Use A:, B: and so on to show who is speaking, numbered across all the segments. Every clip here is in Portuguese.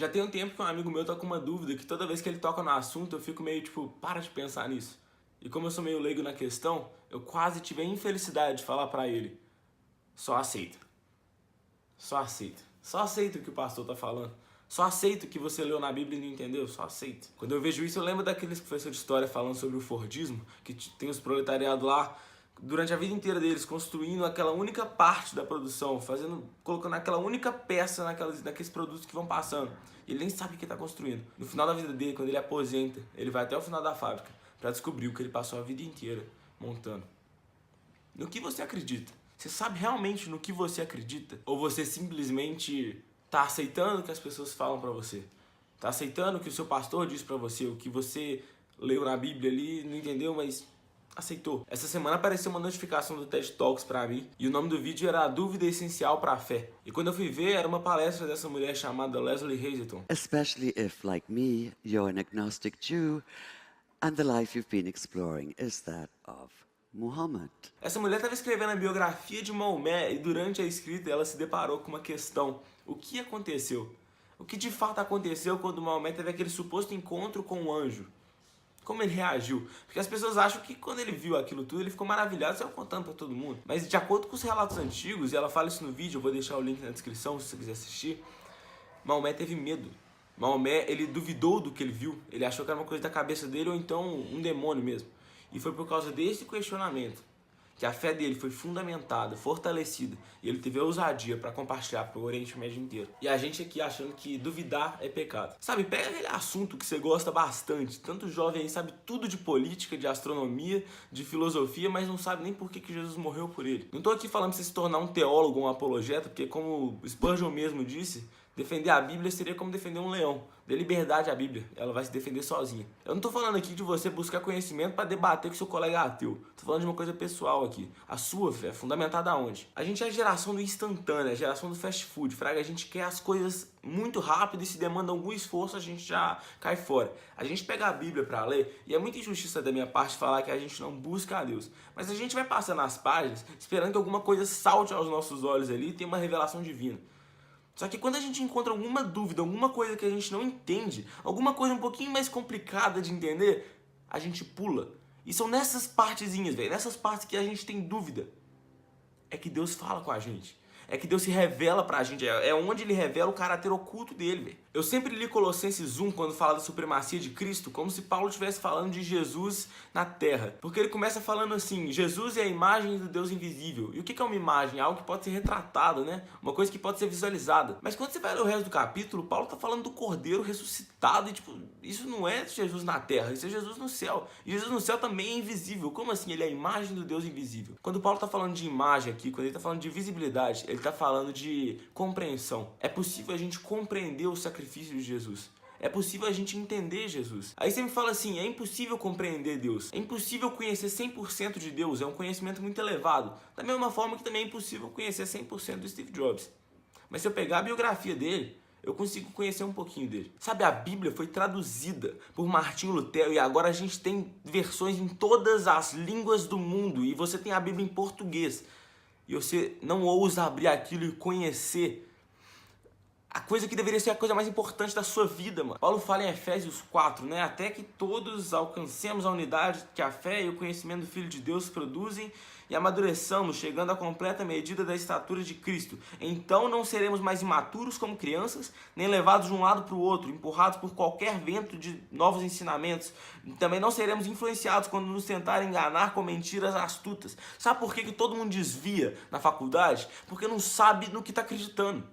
A: Já tem um tempo que um amigo meu tá com uma dúvida que toda vez que ele toca no assunto eu fico meio tipo, para de pensar nisso. E como eu sou meio leigo na questão, eu quase tive a infelicidade de falar pra ele: só aceita. Só aceita. Só aceita o que o pastor tá falando. Só aceita o que você leu na Bíblia e não entendeu. Só aceita. Quando eu vejo isso, eu lembro daqueles professores de história falando sobre o Fordismo, que tem os proletariados lá, durante a vida inteira deles, construindo aquela única parte da produção, colocando aquela única peça naqueles produtos que vão passando. E ele nem sabe o que está construindo. No final da vida dele, quando ele aposenta, ele vai até o final da fábrica para descobrir o que ele passou a vida inteira montando. No que você acredita? Você sabe realmente no que você acredita? Ou você simplesmente tá aceitando o que as pessoas falam pra você? Tá aceitando o que o seu pastor diz pra você, o que você leu na Bíblia ali, não entendeu, mas aceitou. Essa semana apareceu uma notificação do TED Talks pra mim e o nome do vídeo era A Dúvida Essencial pra Fé. E quando eu fui ver, era uma palestra dessa mulher chamada Leslie Hazelton.
B: Especially if, like me, you're an agnostic Jew and the life you've been exploring is that of Muhammad.
A: Essa mulher estava escrevendo a biografia de Maomé e durante a escrita ela se deparou com uma questão. O que aconteceu? O que de fato aconteceu quando Maomé teve aquele suposto encontro com o anjo? Como ele reagiu? Porque as pessoas acham que quando ele viu aquilo tudo, ele ficou maravilhado e saiu contando pra todo mundo. Mas de acordo com os relatos antigos, e ela fala isso no vídeo, eu vou deixar o link na descrição se você quiser assistir, Maomé teve medo. Maomé, ele duvidou do que ele viu. Ele achou que era uma coisa da cabeça dele ou então um demônio mesmo. E foi por causa desse questionamento que a fé dele foi fundamentada, fortalecida, e ele teve a ousadia para compartilhar para o Oriente Médio inteiro. E a gente aqui achando que duvidar é pecado. Sabe, pega aquele assunto que você gosta bastante, tanto jovem aí sabe tudo de política, de astronomia, de filosofia, mas não sabe nem por que Jesus morreu por ele. Não tô aqui falando pra você se tornar um teólogo ou um apologeta, porque como Spurgeon mesmo disse, defender a Bíblia seria como defender um leão. Dê liberdade à Bíblia, ela vai se defender sozinha. Eu não tô falando aqui de você buscar conhecimento para debater com seu colega ateu. Tô falando de uma coisa pessoal aqui. A sua fé é fundamentada aonde? A gente é a geração do instantâneo, a geração do fast food. Fraga, a gente quer as coisas muito rápido e se demanda algum esforço, a gente já cai fora. A gente pega a Bíblia para ler e é muita injustiça da minha parte falar que a gente não busca a Deus. Mas a gente vai passando as páginas esperando que alguma coisa salte aos nossos olhos ali e tenha uma revelação divina. Só que quando a gente encontra alguma dúvida, alguma coisa que a gente não entende, alguma coisa um pouquinho mais complicada de entender, a gente pula. E são nessas partezinhas, velho, nessas partes que a gente tem dúvida, é que Deus fala com a gente. É que Deus se revela pra gente, é onde ele revela o caráter oculto dele, velho. Eu sempre li Colossenses 1 quando fala da supremacia de Cristo, como se Paulo estivesse falando de Jesus na terra. Porque ele começa falando assim, Jesus é a imagem do Deus invisível. E o que é uma imagem? Algo que pode ser retratado, né? Uma coisa que pode ser visualizada. Mas quando você vai ler o resto do capítulo, Paulo tá falando do Cordeiro ressuscitado e tipo, isso não é Jesus na terra, isso é Jesus no céu. E Jesus no céu também é invisível. Como assim? Ele é a imagem do Deus invisível. Quando Paulo tá falando de imagem aqui, quando ele tá falando de visibilidade, ele tá falando de compreensão. É possível a gente compreender o sacrifício de Jesus. É possível a gente entender Jesus. Aí você me fala assim, é impossível compreender Deus. É impossível conhecer 100% de Deus. É um conhecimento muito elevado. Da mesma forma que também é impossível conhecer 100% do Steve Jobs. Mas se eu pegar a biografia dele, eu consigo conhecer um pouquinho dele. Sabe, a Bíblia foi traduzida por Martinho Lutero e agora a gente tem versões em todas as línguas do mundo. E você tem a Bíblia em português. E você não ousa abrir aquilo e conhecer a coisa que deveria ser a coisa mais importante da sua vida, mano. Paulo fala em Efésios 4, né? Até que todos alcancemos a unidade que a fé e o conhecimento do Filho de Deus produzem e amadureçamos, chegando à completa medida da estatura de Cristo. Então não seremos mais imaturos como crianças, nem levados de um lado para o outro, empurrados por qualquer vento de novos ensinamentos. Também não seremos influenciados quando nos tentarem enganar com mentiras astutas. Sabe por que todo mundo desvia na faculdade? Porque não sabe no que está acreditando.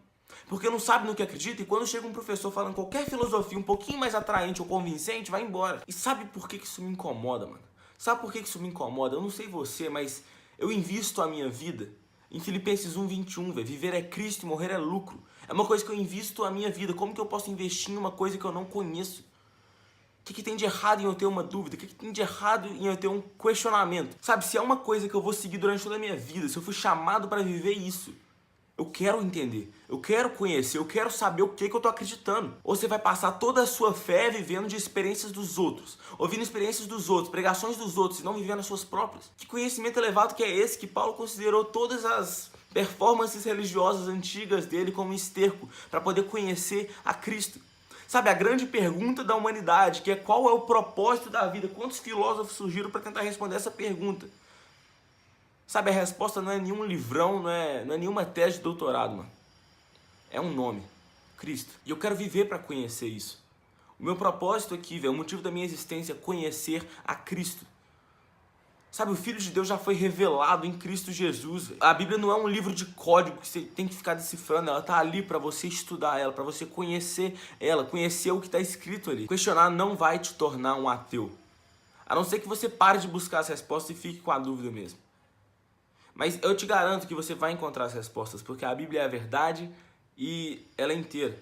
A: Porque não sabe no que acredita e quando chega um professor falando qualquer filosofia um pouquinho mais atraente ou convincente, vai embora. E sabe por que isso me incomoda, mano? Sabe por que isso me incomoda? Eu não sei você, mas eu invisto a minha vida em Filipenses 1:21, velho. Viver é Cristo e morrer é lucro. É uma coisa que eu invisto a minha vida. Como que eu posso investir em uma coisa que eu não conheço? O que tem de errado em eu ter uma dúvida? O que tem de errado em eu ter um questionamento? Sabe, se é uma coisa que eu vou seguir durante toda a minha vida, se eu fui chamado para viver isso, eu quero entender, eu quero conhecer, eu quero saber o que eu tô acreditando. Ou você vai passar toda a sua fé vivendo de experiências dos outros, ouvindo experiências dos outros, pregações dos outros e não vivendo as suas próprias. Que conhecimento elevado que é esse que Paulo considerou todas as performances religiosas antigas dele como esterco para poder conhecer a Cristo? Sabe, a grande pergunta da humanidade, que é qual é o propósito da vida? Quantos filósofos surgiram para tentar responder essa pergunta? Sabe, a resposta não é nenhum livrão, não é nenhuma tese de doutorado, mano. É um nome, Cristo. E eu quero viver para conhecer isso. O meu propósito aqui, velho, o motivo da minha existência é conhecer a Cristo. Sabe, o Filho de Deus já foi revelado em Cristo Jesus. A Bíblia não é um livro de código que você tem que ficar decifrando. Ela tá ali para você estudar ela, para você conhecer ela, conhecer o que está escrito ali. Questionar não vai te tornar um ateu. A não ser que você pare de buscar as respostas e fique com a dúvida mesmo. Mas eu te garanto que você vai encontrar as respostas, porque a Bíblia é a verdade e ela é inteira.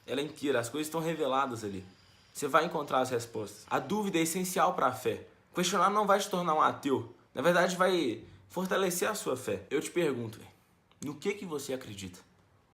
A: Ela é inteira, as coisas estão reveladas ali. Você vai encontrar as respostas. A dúvida é essencial para a fé. Questionar não vai te tornar um ateu. Na verdade, vai fortalecer a sua fé. Eu te pergunto, no que você acredita?